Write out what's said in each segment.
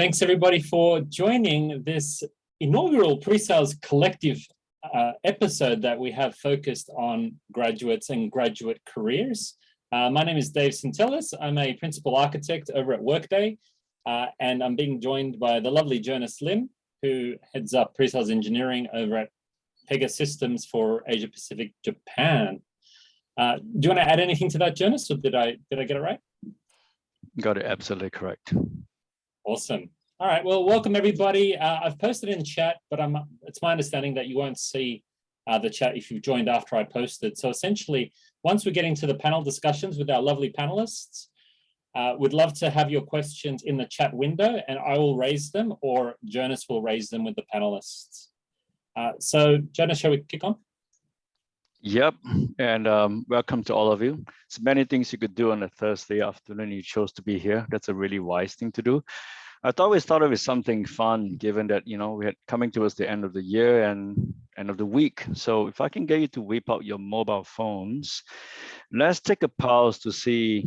Thanks everybody for joining this inaugural PreSales Collective episode that we have focused on graduates and graduate careers. My name is Dave Centellis. I'm a principal architect over at Workday, and I'm being joined by the lovely Jonas Lim, who heads up PreSales Engineering over at Pegasystems for Asia Pacific Japan. Do you want to add anything to that, Jonas, or did I get it right? Got it absolutely correct. Awesome. All right, well, welcome everybody. I've posted in chat, but it's my understanding that you won't see the chat if you've joined after I posted. So essentially, once we get into the panel discussions with our lovely panelists, we'd love to have your questions in the chat window and I will raise them, or Jonas will raise them with the panelists. So Jonas, shall we kick on? Yep, and welcome to all of you. So many things you could do on a Thursday afternoon. You chose to be here. That's a really wise thing to do. I thought we started with something fun, given that, you know, we had coming towards the end of the year and end of the week. So if I can get you to whip out your mobile phones, let's take a pause to see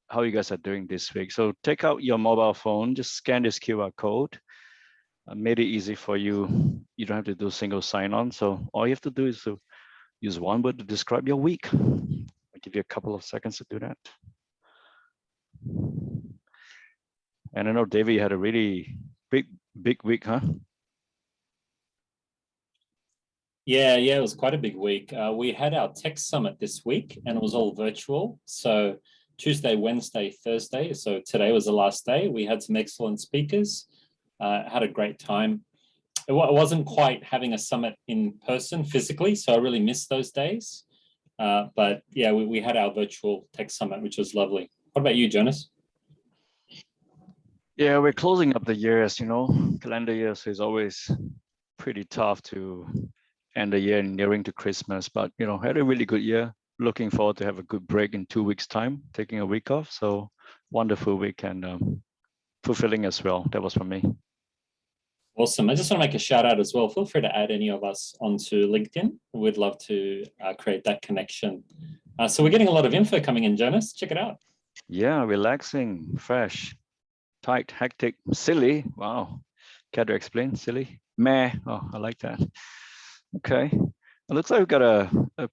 how you guys are doing this week. So take out your mobile phone, just scan this QR code. I made it easy for you. You don't have to do single sign-on. So all you have to do is to use one word to describe your week. I'll give you a couple of seconds to do that. And I know, David, you had a really big week, huh? Yeah, it was quite a big week. We had our tech summit this week and it was all virtual. So Tuesday, Wednesday, Thursday. So today was the last day. We had some excellent speakers, had a great time. It wasn't quite having a summit in person physically, so I really missed those days. But yeah, we had our virtual tech summit, which was lovely. What about you, Jonas? Yeah, we're closing up the year, as you know. Calendar year is always pretty tough to end the year and nearing to Christmas. But, you know, had a really good year. Looking forward to have a good break in 2 weeks' time, taking a week off. So wonderful week and fulfilling as well. That was for me. Awesome. I just want to make a shout out as well. Feel free to add any of us onto LinkedIn. We'd love to create that connection. So we're getting a lot of info coming in, Jonas. Check it out. Yeah, relaxing, fresh, tight, hectic, silly. Wow. Care to explain? Silly? Meh. Oh, I like that. Okay. It looks like we've got a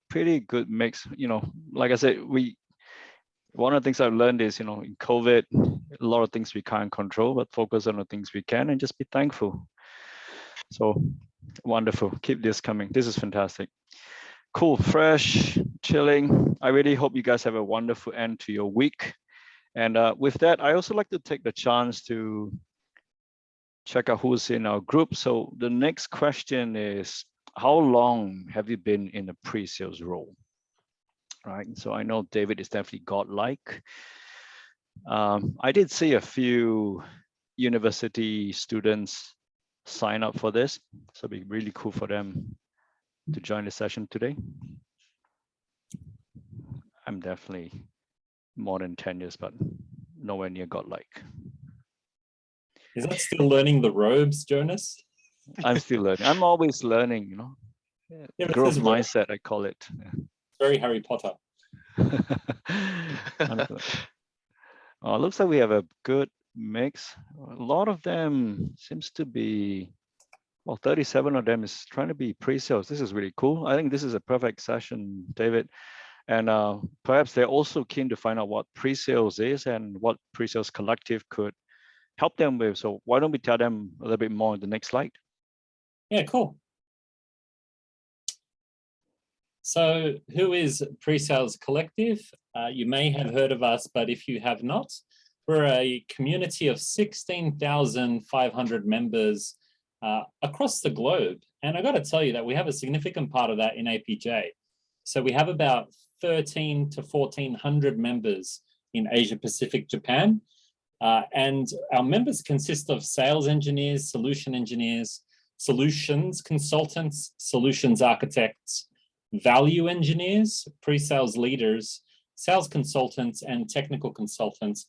pretty good mix. You know, like I said, one of the things I've learned is, you know, in COVID, a lot of things we can't control, but focus on the things we can and just be thankful. So wonderful. Keep this coming. This is fantastic. Cool, fresh, chilling. I really hope you guys have a wonderful end to your week. And with that, I also like to take the chance to check out who's in our group. So the next question is, how long have you been in a pre-sales role? Right. So I know David is definitely godlike. I did see a few university students sign up for this. So it'd be really cool for them to join the session today. I'm definitely more than 10 years, but nowhere near godlike. Is that still learning the robes, Jonas? I'm still learning. I'm always learning, you know. Yeah, growth mindset, I call it. Yeah. Very Harry Potter. Looks like we have a good mix. A lot of them seems to be, well, 37 of them is trying to be pre-sales. This is really cool. I think this is a perfect session, David. And perhaps they're also keen to find out what pre-sales is and what PreSales Collective could help them with. So why don't we tell them a little bit more in the next slide? Yeah, cool. So who is PreSales Collective? You may have heard of us, but if you have not, we're a community of 16,500 members across the globe. And I got to tell you that we have a significant part of that in APJ. So we have about 13 to 1,400 members in Asia Pacific Japan. And our members consist of sales engineers, solutions consultants, solutions architects, value engineers, pre-sales leaders, sales consultants, and technical consultants.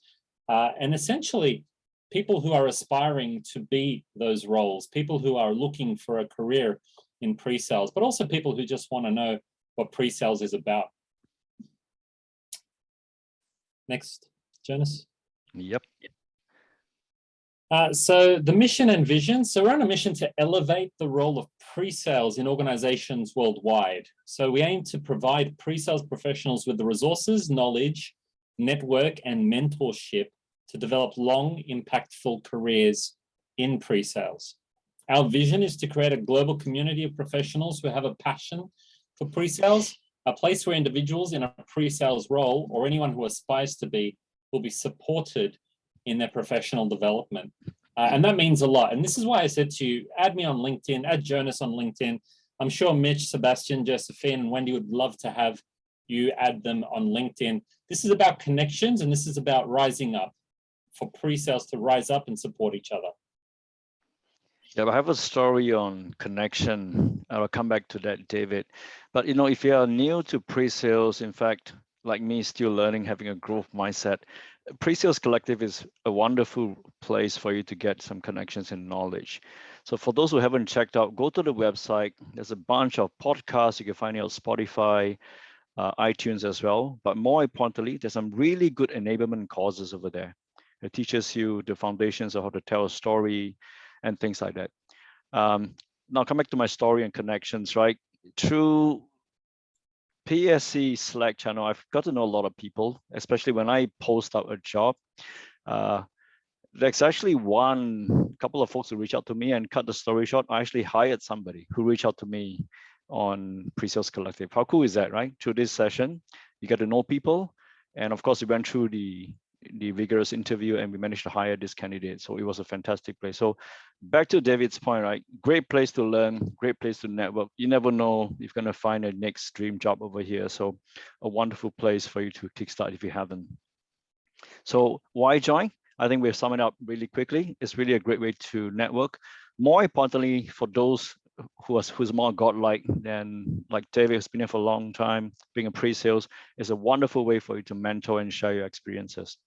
And essentially, people who are aspiring to be those roles, people who are looking for a career in pre-sales, but also people who just want to know what pre-sales is about. Next, Jonas. Yep. So the mission and vision. So we're on a mission to elevate the role of pre-sales in organizations worldwide. So we aim to provide pre-sales professionals with the resources, knowledge, network, and mentorship to develop long, impactful careers in pre-sales. Our vision is to create a global community of professionals who have a passion for pre-sales, a place where individuals in a pre-sales role or anyone who aspires to be will be supported in their professional development. And that means a lot. And this is why I said to you, add me on LinkedIn, add Jonas on LinkedIn. I'm sure Mitch, Sebastian, Josephine, and Wendy would love to have you add them on LinkedIn. This is about connections, and this is about rising up, for pre-sales to rise up and support each other. Yeah, I have a story on connection. I'll come back to that, David. But if you are new to pre-sales, in fact, like me, still learning, having a growth mindset, PreSales Collective is a wonderful place for you to get some connections and knowledge. So for those who haven't checked out, go to the website. There's a bunch of podcasts you can find it on Spotify, iTunes as well. But more importantly, there's some really good enablement courses over there. It teaches you the foundations of how to tell a story and things like that. Now come back to my story and connections, right? Through PSC Slack channel, I've got to know a lot of people, especially when I post out a job. There's actually one couple of folks who reach out to me, and cut the story short, I actually hired somebody who reached out to me on PreSales Collective. How cool is that, right? Through this session, you get to know people. And of course, we went through the vigorous interview and we managed to hire this candidate. So it was a fantastic place. So back to David's point, right? Great place to learn, great place to network. You never know if you're going to find a next dream job over here. So a wonderful place for you to kickstart if you haven't. So why join? I think we've summed it up really quickly. It's really a great way to network. More importantly, for those who's more godlike than like David, who's been here for a long time, being a pre-sales is a wonderful way for you to mentor and share your experiences.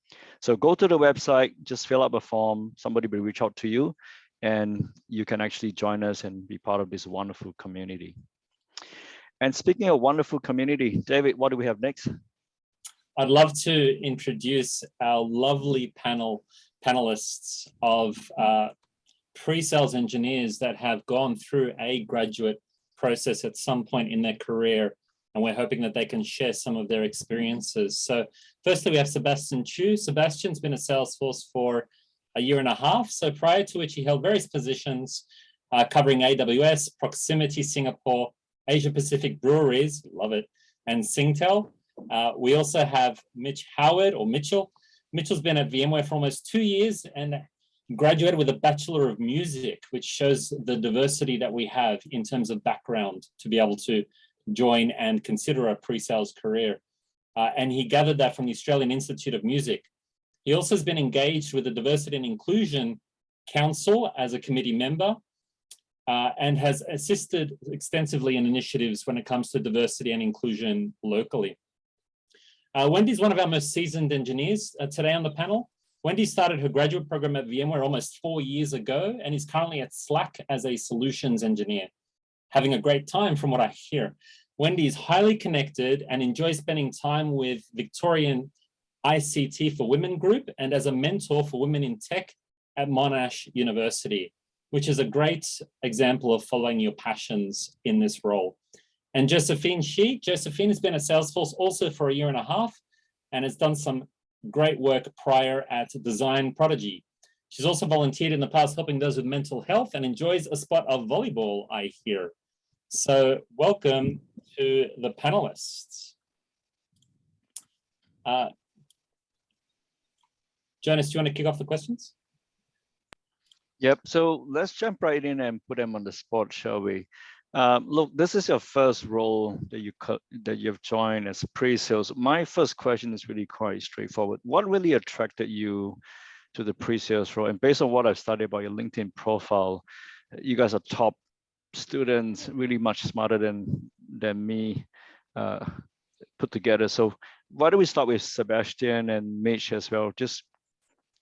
So go to the website, just fill out a form, somebody will reach out to you, and you can actually join us and be part of this wonderful community. And speaking of wonderful community, David, what do we have next? I'd love to introduce our lovely panelists of pre-sales engineers that have gone through a graduate process at some point in their career, and we're hoping that they can share some of their experiences. So firstly, we have Sebastian Chu. Sebastian's been at Salesforce for a year and a half. So prior to which he held various positions covering AWS, Proximity Singapore, Asia Pacific Breweries, love it, and Singtel. We also have Mitch Howard, or Mitchell. Mitchell's been at VMware for almost 2 years and graduated with a Bachelor of Music, which shows the diversity that we have in terms of background to be able to join and consider a pre-sales career. And he gathered that from the Australian Institute of Music. He also has been engaged with the Diversity and Inclusion Council as a committee member and has assisted extensively in initiatives when it comes to diversity and inclusion locally. Wendy's one of our most seasoned engineers today on the panel. Wendy started her graduate program at VMware almost 4 years ago and is currently at Slack as a solutions engineer, having a great time from what I hear. Wendy is highly connected and enjoys spending time with Victorian ICT for Women group and as a mentor for women in tech at Monash University, which is a great example of following your passions in this role. And Josephine Shi. Josephine has been at Salesforce also for a year and a half and has done some great work prior at Design Prodigy. She's also volunteered in the past helping those with mental health and enjoys a spot of volleyball, I hear. So welcome to the panelists. Jonas, do you want to kick off the questions? Yep, so let's jump right in and put them on the spot, shall we? Look, this is your first role that you've joined as pre-sales. My first question is really quite straightforward. What really attracted you to the pre-sales role? And based on what I've studied about your LinkedIn profile, you guys are top students, really much smarter than me put together. So why don't we start with Sebastian and Mitch as well? Just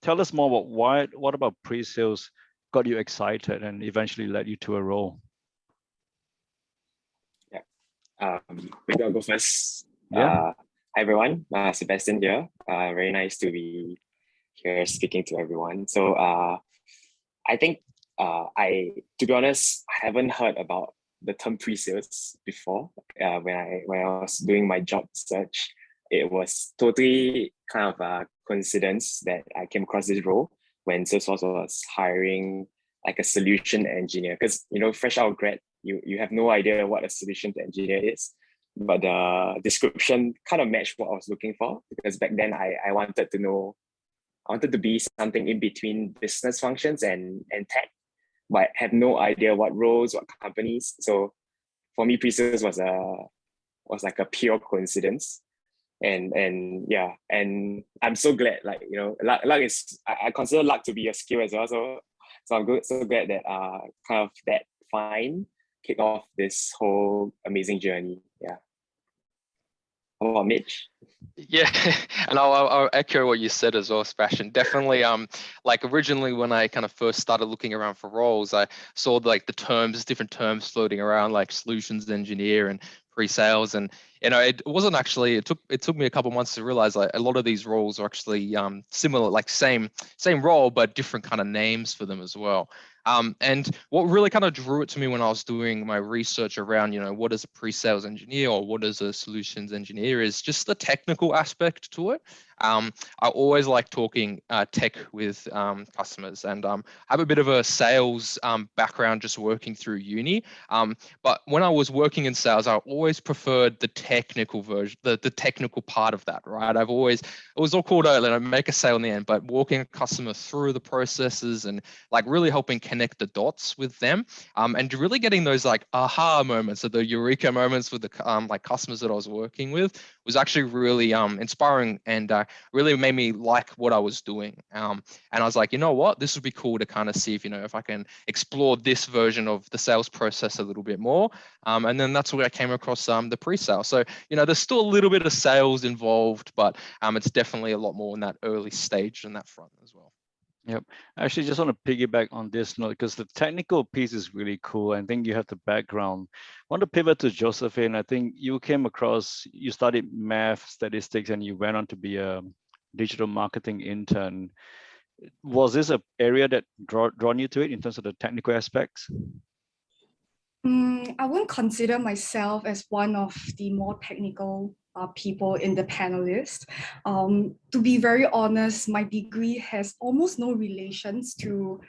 tell us more about what about pre-sales got you excited and eventually led you to a role? Maybe I'll go first. Yeah. Hi everyone, Sebastian here. Very nice to be here speaking to everyone. So I think to be honest, I haven't heard about the term pre-sales before. When I was doing my job search, it was totally kind of a coincidence that I came across this role when Salesforce was hiring like a solution engineer. Because fresh out of grad, you have no idea what a solution engineer is. But the description kind of matched what I was looking for, because back then I wanted to be something in between business functions and tech, but had no idea what roles, what companies. So for me, pre-sales was like a pure coincidence. And yeah, and I'm so glad, luck is, I consider luck to be a skill as well. So I'm so glad that kind of that find kick off this whole amazing journey. Yeah. How about Mitch? Yeah, and I'll echo what you said as well, Sebastian. Definitely, like originally when I kind of first started looking around for roles, I saw like different terms floating around, like solutions engineer and pre-sales, and it wasn't actually. It took me a couple months to realize like a lot of these roles are actually similar, like same role but different kind of names for them as well. And what really kind of drew it to me when I was doing my research around, what is a pre-sales engineer or what is a solutions engineer, is just the technical aspect to it. I always like talking tech with customers, and I have a bit of a sales background just working through uni. But when I was working in sales, I always preferred the technical version, the technical part of that, right? It was all called make a sale in the end, but walking a customer through the processes and like really helping connect the dots with them, and really getting those like aha moments, or the eureka moments with the like customers that I was working with, was actually really inspiring, and really made me like what I was doing. And I was like, you know what, this would be cool to kind of see if I can explore this version of the sales process a little bit more. And then that's where I came across the pre-sale. So there's still a little bit of sales involved, but it's definitely a lot more in that early stage in that front as well. Yep. I actually just want to piggyback on this note, because the technical piece is really cool. I think you have the background. I want to pivot to Josephine. I think you studied math, statistics, and you went on to be a digital marketing intern. Was this an area that drawn you to it in terms of the technical aspects? I wouldn't consider myself as one of the more technical people in the panelists. To be very honest, my degree has almost no relations to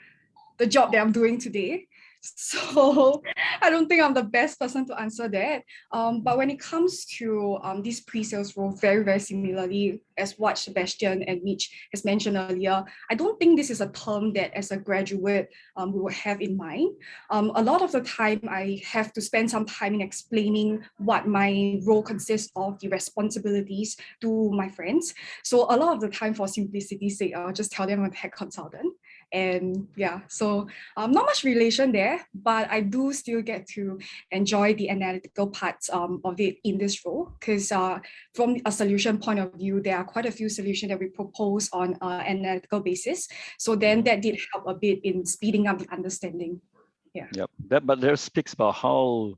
the job that I'm doing today. So I don't think I'm the best person to answer that. But when it comes to this pre-sales role, very, very similarly as what Sebastian and Mitch has mentioned earlier, I don't think this is a term that as a graduate we would have in mind. A lot of the time I have to spend some time in explaining what my role consists of, the responsibilities, to my friends. So a lot of the time, for simplicity's sake, I'll just tell them I'm a tech consultant. And yeah, so not much relation there, but I do still get to enjoy the analytical parts of it in this role, because from a solution point of view, there are quite a few solutions that we propose on an analytical basis. So then that did help a bit in speeding up the understanding. Yeah. Yep. But there speaks about how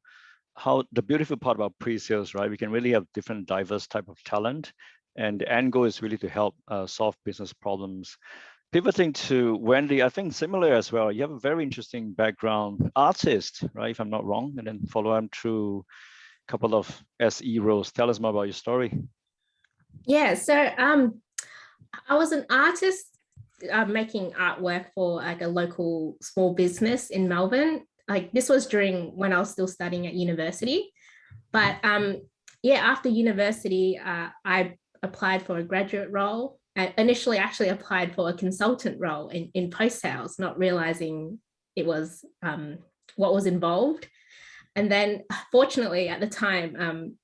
the beautiful part about pre-sales, right? We can really have different diverse type of talent, and the end goal is really to help solve business problems. Pivoting to Wendy, I think similar as well. You have a very interesting background, artist, right? If I'm not wrong, and then follow on through a couple of SE roles. Tell us more about your story. Yeah, so I was an artist making artwork for like a local small business in Melbourne. Like this was during when I was still studying at university. But yeah, after university, I applied for a graduate role. I initially actually applied for a consultant role in post-sales, not realizing it was what was involved. And then fortunately at the time,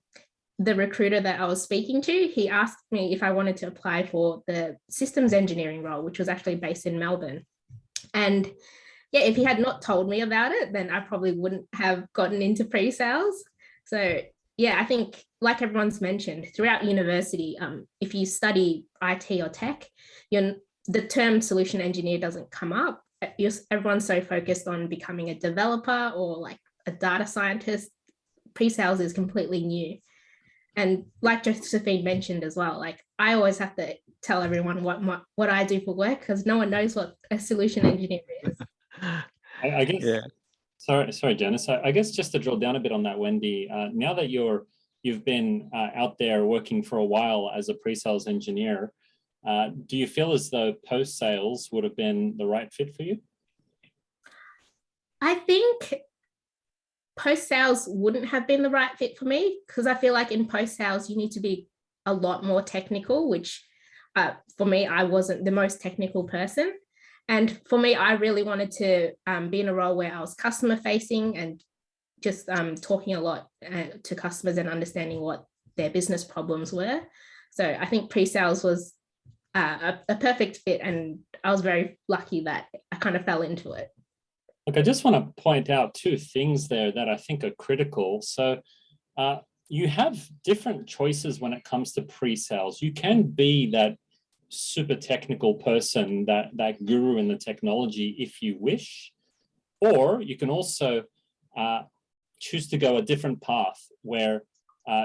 the recruiter that I was speaking to, he asked me if I wanted to apply for the systems engineering role, which was actually based in Melbourne. And yeah, if he had not told me about it, then I probably wouldn't have gotten into pre-sales. So yeah, I think like everyone's mentioned, throughout university, if you study IT or tech, the term solution engineer doesn't come up. Everyone's so focused on becoming a developer or like a data scientist. Pre-sales is completely new. And like Josephine mentioned as well, like I always have to tell everyone what I do for work, because no one knows what a solution engineer is. I guess. Yeah. Sorry, Janice. I guess just to drill down a bit on that, Wendy. Now that you've been out there working for a while as a pre-sales engineer, do you feel as though post-sales would have been the right fit for you? I think post-sales wouldn't have been the right fit for me, because I feel like in post-sales, you need to be a lot more technical, which for me, I wasn't the most technical person. And for me, I really wanted to be in a role where I was customer facing and just talking a lot to customers and understanding what their business problems were. So I think pre-sales was a perfect fit, and I was very lucky that I kind of fell into it. Look, I just want to point out two things there that I think are critical. So you have different choices when it comes to pre-sales. You can be that super technical person, that guru in the technology if you wish, or you can also choose to go a different path where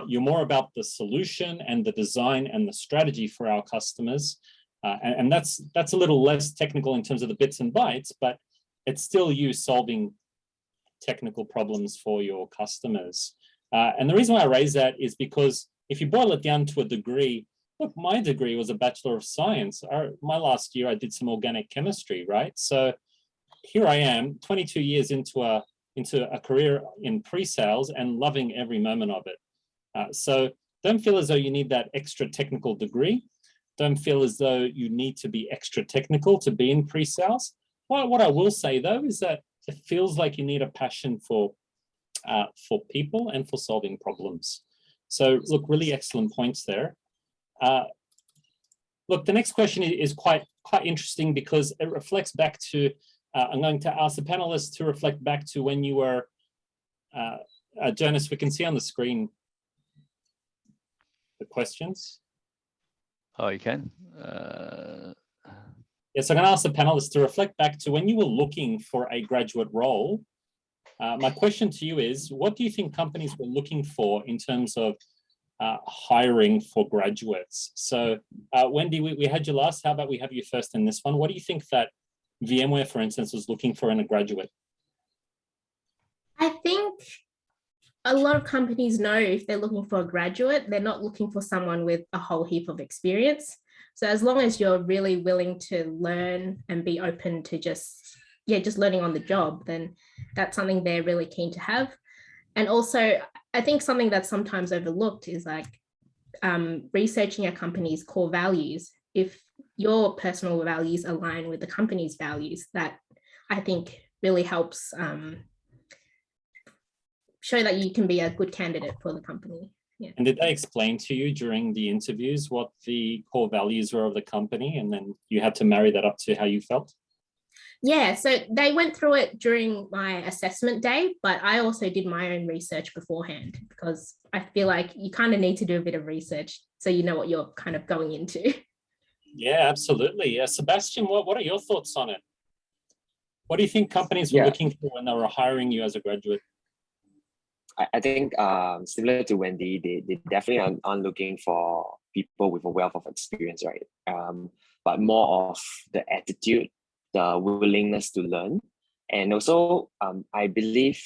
you're more about the solution and the design and the strategy for our customers. And that's a little less technical in terms of the bits and bytes, but it's still you solving technical problems for your customers. And the reason why I raise that is because if you boil it down to a degree, look, my degree was a Bachelor of Science. My last year, I did some organic chemistry, right? So here I am, 22 years into a career in pre-sales and loving every moment of it. So don't feel as though you need that extra technical degree. Don't feel as though you need to be extra technical to be in pre-sales. What I will say, though, is that it feels like you need a passion for people and for solving problems. So look, really excellent points there. Look, the next question is quite interesting because it reflects back to, I'm going to ask the panelists to reflect back to when you were, Janice, we can see on the screen the questions. Oh, you can? Yes, I'm going to ask the panelists to reflect back to when you were looking for a graduate role. My question to you is, what do you think companies were looking for in terms of hiring for graduates? So Wendy, we had you last. How about we have you first in this one? What do you think that VMware, for instance, was looking for in a graduate? I think a lot of companies know if they're looking for a graduate, they're not looking for someone with a whole heap of experience. So as long as you're really willing to learn and be open to just learning on the job, then that's something they're really keen to have. And also, I think something that's sometimes overlooked is like researching a company's core values. If your personal values align with the company's values, that I think really helps show that you can be a good candidate for the company. Yeah. And did they explain to you during the interviews what the core values were of the company, and then you had to marry that up to how you felt? Yeah, so they went through it during my assessment day, but I also did my own research beforehand because I feel like you kind of need to do a bit of research so you know what you're kind of going into. Yeah, absolutely. Sebastian, what are your thoughts on it? What do you think companies were looking for when they were hiring you as a graduate? I think similar to Wendy, they definitely aren't looking for people with a wealth of experience, right? But more of the attitude, the willingness to learn. And also, I believe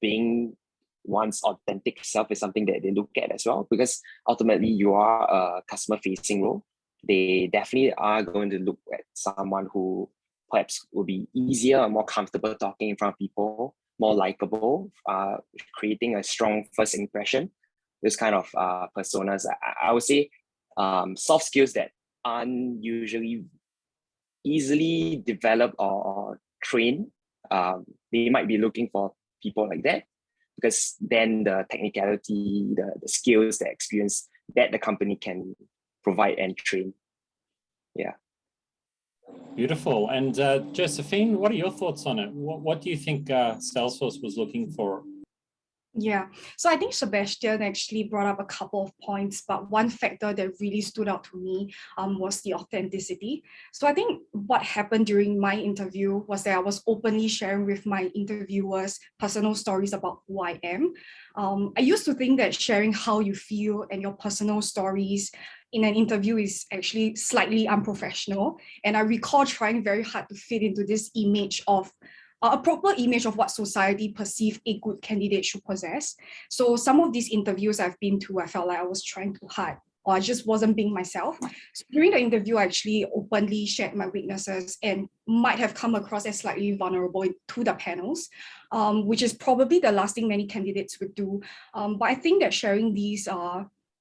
being one's authentic self is something that they look at as well, because ultimately you are a customer-facing role. They definitely are going to look at someone who perhaps will be easier or more comfortable talking in front of people, more likable, creating a strong first impression. This kind of personas, I would say soft skills that aren't usually easily developed or trained. They might be looking for people like that, because then the technicality, the skills, the experience that the company can provide and train. Yeah. Beautiful. And Josephine, what are your thoughts on it? What do you think Salesforce was looking for? Yeah, so I think Sebastian actually brought up a couple of points, but one factor that really stood out to me was the authenticity. So I think what happened during my interview was that I was openly sharing with my interviewers personal stories about who I am. I used to think that sharing how you feel and your personal stories in an interview is actually slightly unprofessional. And I recall trying very hard to fit into this image of a proper image of what society perceive a good candidate should possess. So some of these interviews I've been to, I felt like I was trying too hard, or I just wasn't being myself. So during the interview, I actually openly shared my weaknesses and might have come across as slightly vulnerable to the panels, which is probably the last thing many candidates would do. But I think that sharing these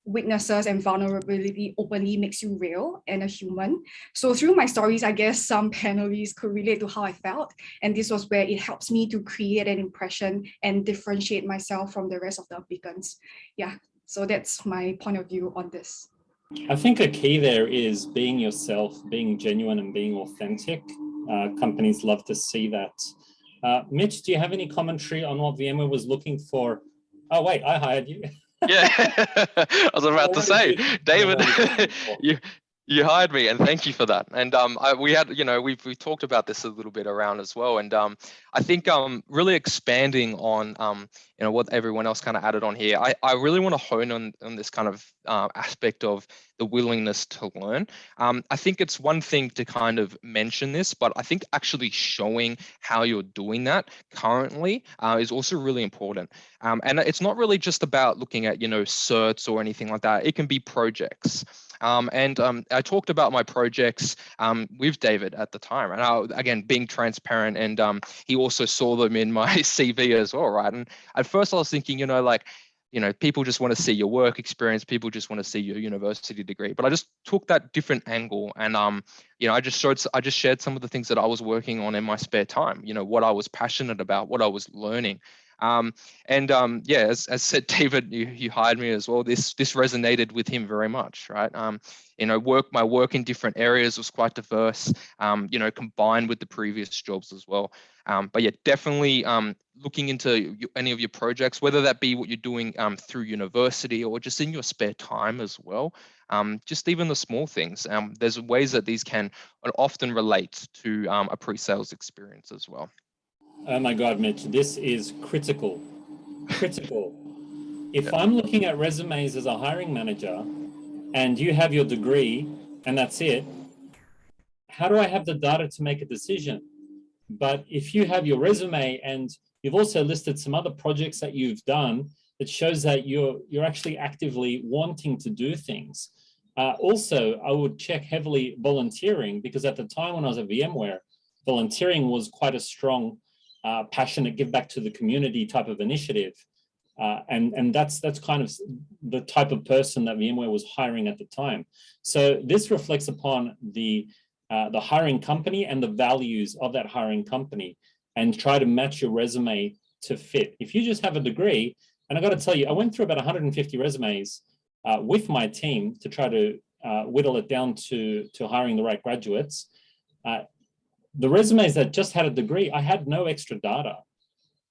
weaknesses and vulnerability openly makes you real and a human. So through my stories, I guess some panelists could relate to how I felt. And this was where it helps me to create an impression and differentiate myself from the rest of the applicants. Yeah, so that's my point of view on this. I think a key there is being yourself, being genuine and being authentic. Companies love to see that. Mitch, do you have any commentary on what VMware was looking for? Oh, wait, I hired you. Yeah, I was about to say, David, you hired me, and thank you for that. And we had, we talked about this a little bit around as well. And I think really expanding on what everyone else kind of added on here. I really want to hone on this kind of aspect of the willingness to learn. I think it's one thing to kind of mention this, but I think actually showing how you're doing that currently is also really important. And it's not really just about looking at certs or anything like that. It can be projects. I talked about my projects with David at the time, and again, being transparent, and he also saw them in my CV as well, right? And at first I was thinking, people just want to see your work experience, people just want to see your university degree, but I just took that different angle, and I just shared some of the things that I was working on in my spare time, what I was passionate about, what I was learning. As said, David, you hired me as well. This resonated with him very much, right? My work in different areas was quite diverse, combined with the previous jobs as well. But yeah, definitely looking into any of your projects, whether that be what you're doing through university or just in your spare time as well. Just even the small things. There's ways that these can often relate to a pre-sales experience as well. Oh my God, Mitch, this is critical. Critical. If I'm looking at resumes as a hiring manager and you have your degree and that's it, how do I have the data to make a decision? But if you have your resume and you've also listed some other projects that you've done, it shows that you're actually actively wanting to do things. Also, I would check heavily volunteering, because at the time when I was at VMware, volunteering was quite a strong passionate give back to the community type of initiative. And that's kind of the type of person that VMware was hiring at the time. So this reflects upon the hiring company and the values of that hiring company, and try to match your resume to fit. If you just have a degree, and I got to tell you, I went through about 150 resumes with my team to try to whittle it down to hiring the right graduates. The resumes that just had a degree, I had no extra data.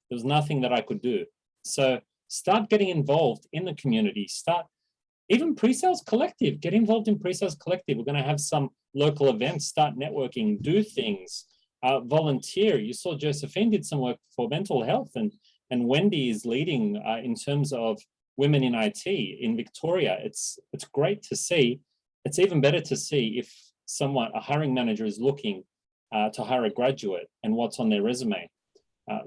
There was nothing that I could do. So start getting involved in the community. Start even PreSales Collective. Get involved in PreSales Collective. We're going to have some local events. Start networking. Do things. Volunteer. You saw Josephine did some work for mental health, and Wendy is leading in terms of women in IT in Victoria. It's great to see. It's even better to see if a hiring manager is looking to hire a graduate and what's on their resume.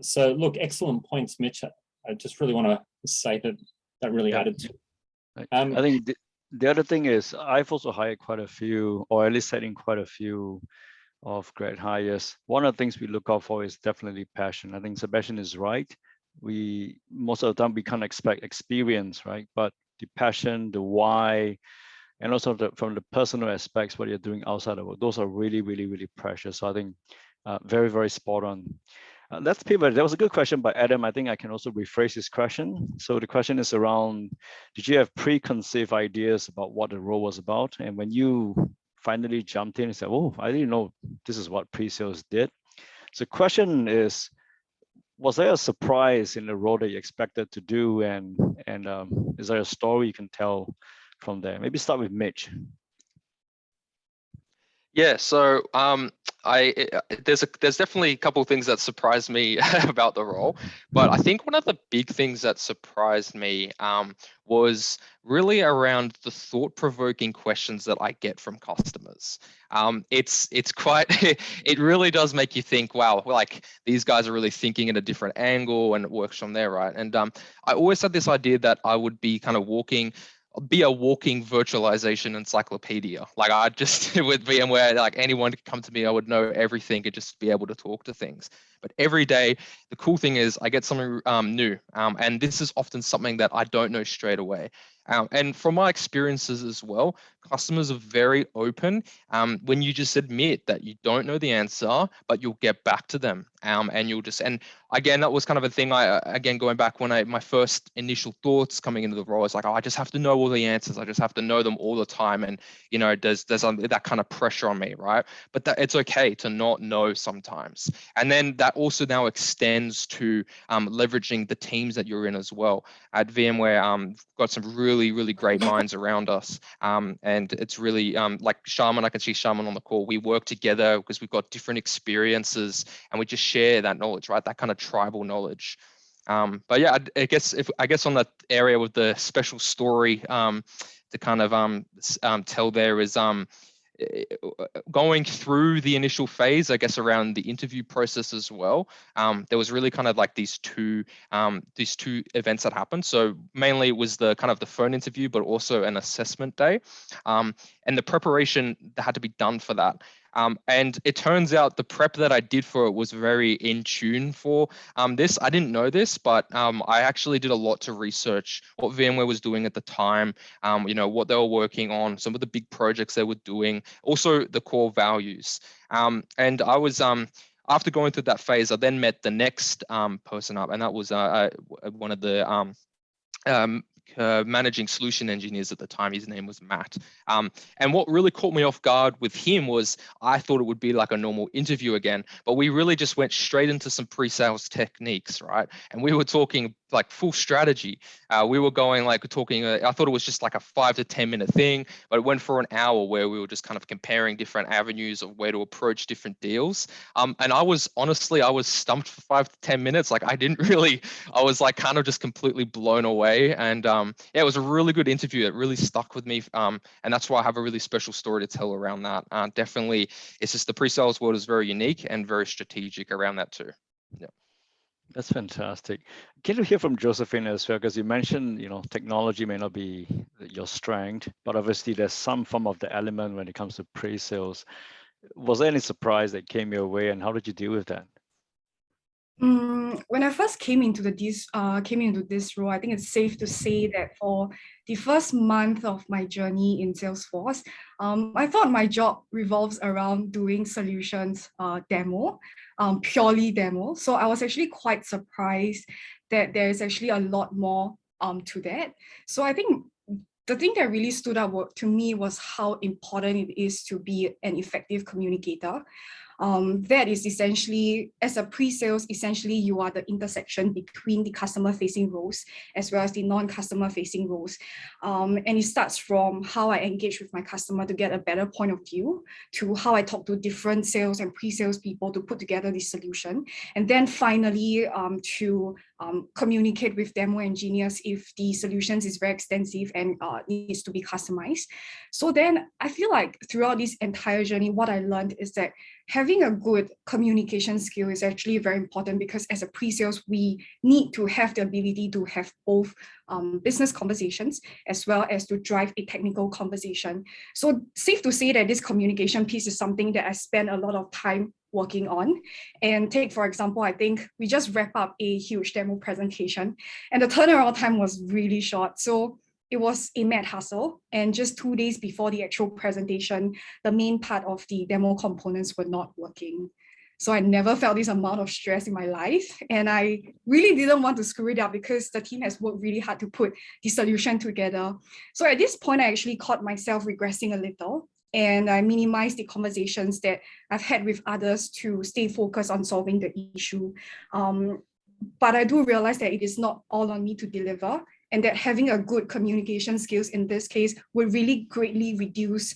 So look, excellent points, Mitch. I just really want to say that really added to. I think the other thing is I've also hired quite a few, or at least set in quite a few of grad hires. One of the things we look out for is definitely passion. I think Sebastian is right. Most of the time we can't expect experience, right? But the passion, the why, and also from the personal aspects, what you're doing outside of work, those are really, really, really precious. So I think very, very spot on. Let's pivot. That was a good question by Adam. I think I can also rephrase his question. So the question is around, did you have preconceived ideas about what the role was about? And when you finally jumped in and said, oh, I didn't know this is what pre-sales did. So the question is, Was there a surprise in the role that you expected to do, and is there a story you can tell from there? Maybe start with Mitch. Yeah, so there's definitely a couple of things that surprised me about the role, but I think one of the big things that surprised me was really around the thought-provoking questions that I get from customers. It's quite it really does make you think, wow, like these guys are really thinking at a different angle, and it works from there, right? And I always had this idea that I would be kind of be a walking virtualization encyclopedia. Like I just with VMware, like anyone could come to me, I would know everything and just be able to talk to things. But every day, the cool thing is I get something new, and this is often something that I don't know straight away. And from my experiences as well, customers are very open when you just admit that you don't know the answer, but you'll get back to them, and you'll just, and again, that was kind of a thing again, going back when my first initial thoughts coming into the role, it's like, oh, I just have to know all the answers. I just have to know them all the time. And, you know, there's that kind of pressure on me, right? But that it's okay to not know sometimes. And then that also now extends to leveraging the teams that you're in as well. At VMware, we've got some really, really great minds around us. And it's really like Shaman, I can see Shaman on the call. We work together because we've got different experiences and we just share that knowledge, right? That kind of tribal knowledge. But yeah, I guess on that area with the special story to kind of tell there is going through the initial phase, I guess, around the interview process as well. There was really kind of like these two events that happened. So mainly it was the kind of the phone interview, but also an assessment day, and the preparation that had to be done for that. And it turns out the prep that I did for it was very in tune for this. I didn't know this, but I actually did a lot to research what VMware was doing at the time, you know, what they were working on, some of the big projects they were doing, also the core values. And I was, after going through that phase, I then met the next person up, and that was one of the managing solution engineers at the time. His name was Matt. And what really caught me off guard with him was I thought it would be like a normal interview again, but we really just went straight into some pre-sales techniques, right? And we were talking like full strategy. We were going like talking, I thought it was just like a 5 to 10 minute thing, but it went for an hour where we were just kind of comparing different avenues of where to approach different deals. And I was stumped for 5 to 10 minutes. Like I was like kind of just completely blown away. And yeah, it was a really good interview. It really stuck with me. And that's why I have a really special story to tell around that. Definitely, it's just the pre-sales world is very unique and very strategic around that too. Yeah. That's fantastic. Can you hear from Josephine as well? Because you mentioned, you know, technology may not be your strength, but obviously there's some form of the element when it comes to pre-sales. Was there any surprise that came your way, and how did you deal with that? When I first came into this role, I think it's safe to say that for the first month of my journey in Salesforce, I thought my job revolves around doing solutions demo, purely demo. So I was actually quite surprised that there is actually a lot more to that. So I think the thing that really stood out to me was how important it is to be an effective communicator. That is essentially, as a pre-sales, essentially you are the intersection between the customer-facing roles as well as the non-customer facing roles. And it starts from how I engage with my customer to get a better point of view, to how I talk to different sales and pre-sales people to put together the solution. And then finally, to communicate with demo engineers if the solutions is very extensive and needs to be customized. So then I feel like throughout this entire journey, what I learned is that having a good communication skill is actually very important, because as a pre-sales, we need to have the ability to have both business conversations as well as to drive a technical conversation. So safe to say that this communication piece is something that I spend a lot of time working on. And take, for example, I think we just wrap up a huge demo presentation and the turnaround time was really short. So it was a mad hustle. And just 2 days before the actual presentation, the main part of the demo components were not working. So I never felt this amount of stress in my life. And I really didn't want to screw it up because the team has worked really hard to put the solution together. So at this point, I actually caught myself regressing a little. And I minimized the conversations that I've had with others to stay focused on solving the issue. but I do realize that it is not all on me to deliver, and that having a good communication skills in this case would really greatly reduce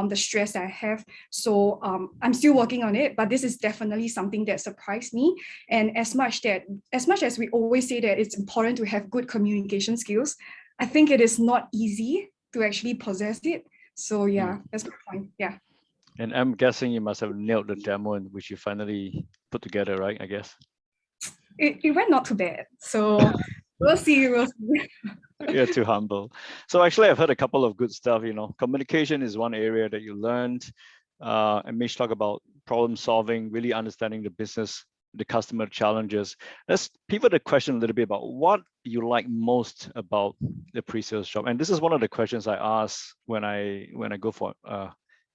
the stress that I have. So I'm still working on it, but this is definitely something that surprised me. And as much as we always say that it's important to have good communication skills, I think it is not easy to actually possess it. So yeah, that's my point. Yeah. And I'm guessing you must have nailed the demo in which you finally put together, right? I guess. It went not too bad. So we'll see. You're too humble. So actually, I've heard a couple of good stuff. Communication is one area that you learned. And Mish talk about problem solving, really understanding the business, the customer challenges. Let's pivot the question a little bit about what you like most about the pre-sales job. And this is one of the questions I ask when I go for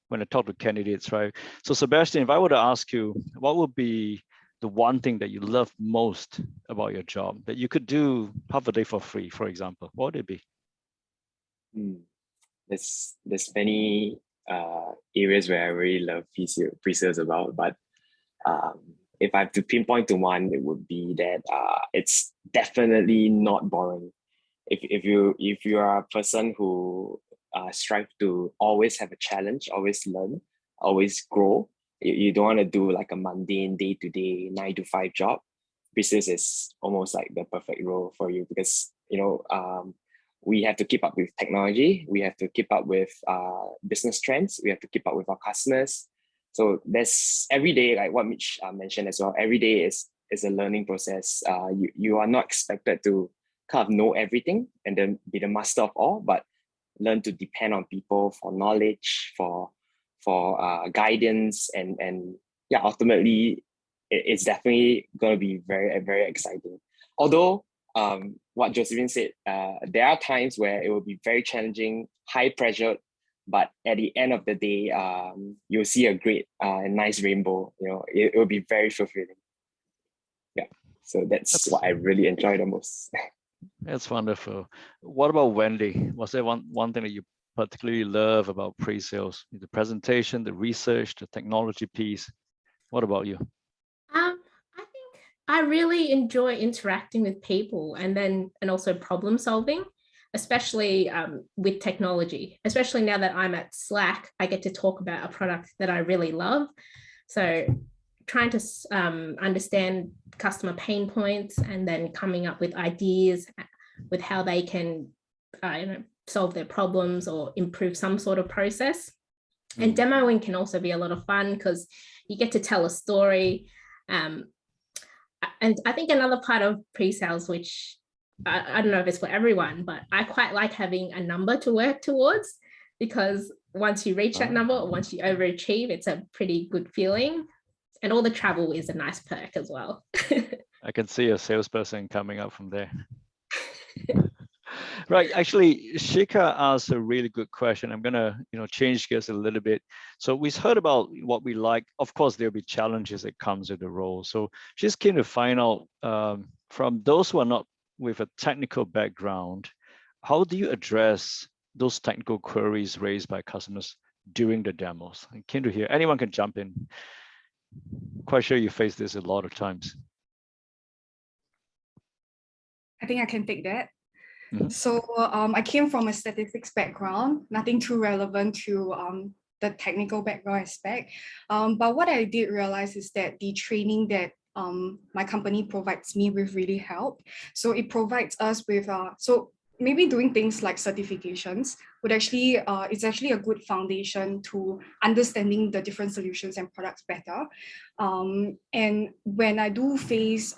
when I talk to candidates, right? So Sebastian, if I were to ask you, what would be the one thing that you love most about your job that you could do half a day for free, for example? What would it be? There's many areas where I really love pre-sales about, but if I have to pinpoint to one, it would be that it's definitely not boring. If you are a person who strive to always have a challenge, always learn, always grow, you don't want to do like a mundane day-to-day 9-to-5 job. Pre-sales is almost like the perfect role for you because we have to keep up with technology, we have to keep up with business trends, we have to keep up with our customers. So there's every day, like what Mitch mentioned as well, every day is a learning process. You are not expected to kind of know everything and then be the master of all, but learn to depend on people for knowledge, for guidance, and yeah, ultimately it's definitely going to be very, very exciting. Although what Josephine said, there are times where it will be very challenging, high pressure, but at the end of the day, you'll see a great and nice rainbow. It will be very fulfilling. Yeah, so that's what I really enjoy the most. That's wonderful. What about Wendy? Was there one thing that you particularly love about pre-sales? The presentation, the research, the technology piece. What about you? I think I really enjoy interacting with people and also problem solving, especially with technology. Especially now that I'm at Slack, I get to talk about a product that I really love. So trying to understand customer pain points and then coming up with ideas with how they can solve their problems or improve some sort of process. And demoing can also be a lot of fun because you get to tell a story. And I think another part of pre-sales, which I don't know if it's for everyone, but I quite like having a number to work towards, because once you reach that number or once you overachieve, it's a pretty good feeling. And all the travel is a nice perk as well. I can see a salesperson coming up from there. Right, actually, Shika asked a really good question. I'm gonna, change gears a little bit. So we heard about what we like. Of course, there'll be challenges that comes with the role. So she's keen to find out from those who are not with a technical background, how do you address those technical queries raised by customers during the demos? I'm keen to hear. Anyone can jump in. Quite sure you face this a lot of times. I think I can take that. So I came from a statistics background, nothing too relevant to the technical background aspect. But what I did realize is that the training that my company provides me with really helped. So it provides us with, so maybe doing things like certifications would actually, it's actually a good foundation to understanding the different solutions and products better. And when I do face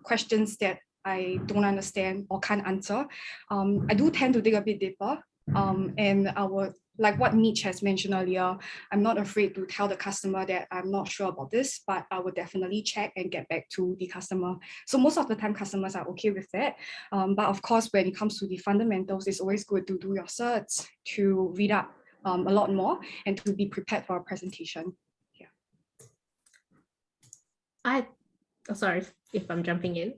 questions that I don't understand or can't answer, I do tend to dig a bit deeper. And I would, like what Mitch has mentioned earlier, I'm not afraid to tell the customer that I'm not sure about this, but I would definitely check and get back to the customer. So most of the time, customers are okay with that. But of course, when it comes to the fundamentals, it's always good to do your certs, to read up a lot more, and to be prepared for a presentation. Yeah. Sorry if I'm jumping in.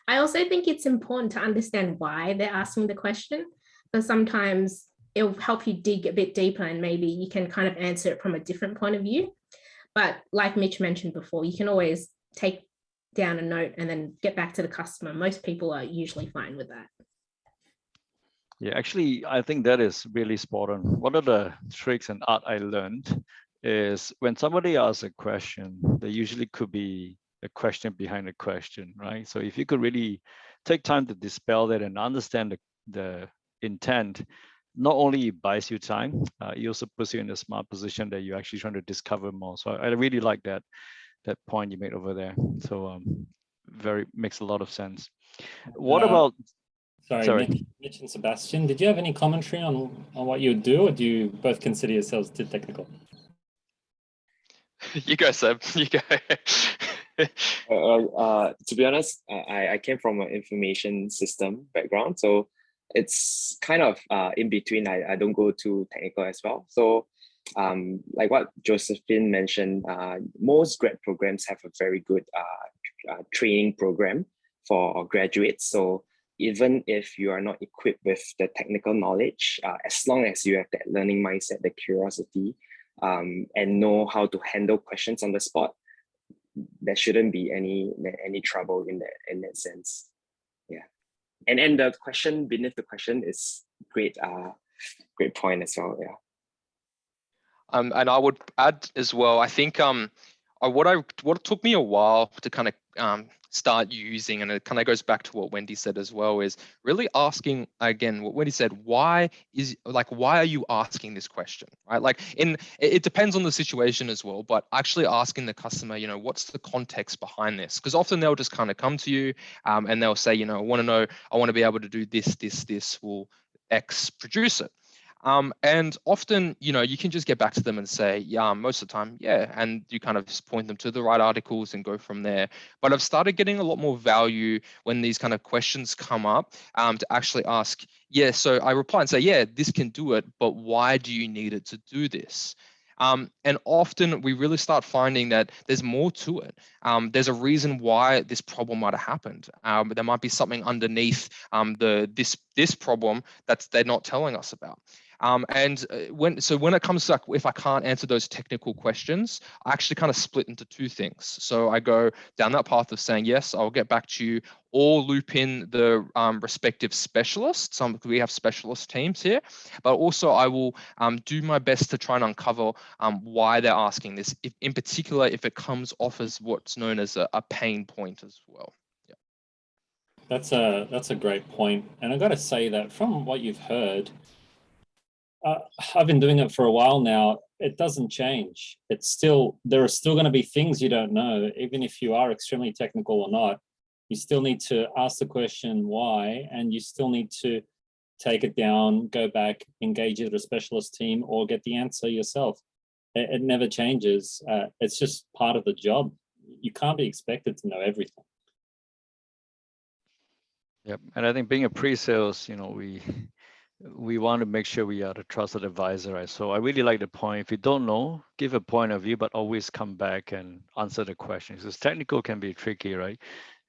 I also think it's important to understand why they're asking the question, because sometimes it'll help you dig a bit deeper and maybe you can kind of answer it from a different point of view. But like Mitch mentioned before, you can always take down a note and then get back to the customer. Most people are usually fine with that. Yeah, actually, I think that is really spot on. One of the tricks and art I learned is when somebody asks a question, there usually could be a question behind the question, right? So if you could really take time to dispel that and understand the intent, not only it buys you time, it also puts you in a smart position that you're actually trying to discover more. So I really like that point you made over there. So makes a lot of sense. What about? Sorry. Mitch and Sebastian, did you have any commentary on what you would do, or do you both consider yourselves too technical? You go, Seb. You go. To be honest, I came from an information system background, so it's kind of in between. I don't go too technical as well. So like what Josephine mentioned, most grad programs have a very good training program for graduates. So even if you are not equipped with the technical knowledge, as long as you have that learning mindset, the curiosity, and know how to handle questions on the spot, there shouldn't be any trouble in that sense. Yeah, and the question beneath the question is great point as well. Yeah. And I would add as well, I think what took me a while to kind of start using, and it kind of goes back to what Wendy said as well, is really asking, again, what Wendy said, why are you asking this question, right? Like it depends on the situation as well, but actually asking the customer, what's the context behind this? Because often they'll just kind of come to you and they'll say, I want to be able to do this, will X produce it? And often, you can just get back to them and say, yeah, most of the time, yeah. And you kind of just point them to the right articles and go from there. But I've started getting a lot more value when these kind of questions come up to actually ask, yeah, so I reply and say, yeah, this can do it, but why do you need it to do this? And often we really start finding that there's more to it. There's a reason why this problem might have happened. There might be something underneath this problem that they're not telling us about. And when it comes to, like, if I can't answer those technical questions, I actually kind of split into two things. So I go down that path of saying, yes, I'll get back to you, or loop in the respective specialists. We have specialist teams here, but also I will do my best to try and uncover why they're asking this, in particular, if it comes off as what's known as a pain point as well. Yeah. That's a great point. And I got to say that from what you've heard, I've been doing it for a while now. It doesn't change. There are still going to be things you don't know, even if you are extremely technical or not. You still need to ask the question why, and you still need to take it down, go back, engage with a specialist team, or get the answer yourself. It never changes. It's just part of the job. You can't be expected to know everything. Yep, and I think being a pre-sales, we want to make sure we are the trusted advisor, right? So I really like the point. If you don't know, give a point of view, but always come back and answer the questions. Because technical can be tricky, right?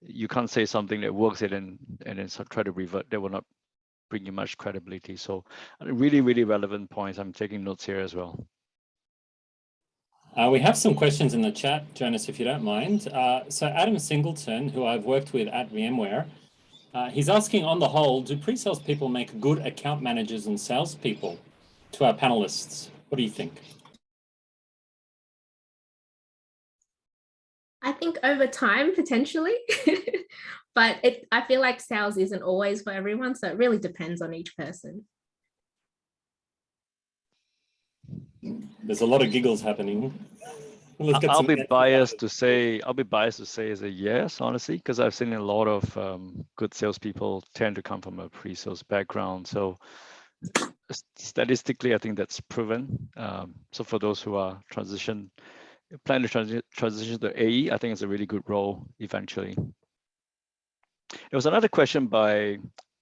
You can't say something that works and then try to revert. That will not bring you much credibility. So really, really relevant points. I'm taking notes here as well. We have some questions in the chat, Jonas, if you don't mind. So Adam Singleton, who I've worked with at VMware, he's asking, on the whole, do pre-sales people make good account managers and salespeople? To our panelists, what do you think? I think over time, potentially, but I feel like sales isn't always for everyone. So it really depends on each person. There's a lot of giggles happening. I'll be biased to say is a yes, honestly, because I've seen a lot of good salespeople tend to come from a pre-sales background. So statistically, I think that's proven. So for those who are plan to transition to AE, I think it's a really good role eventually. There was another question by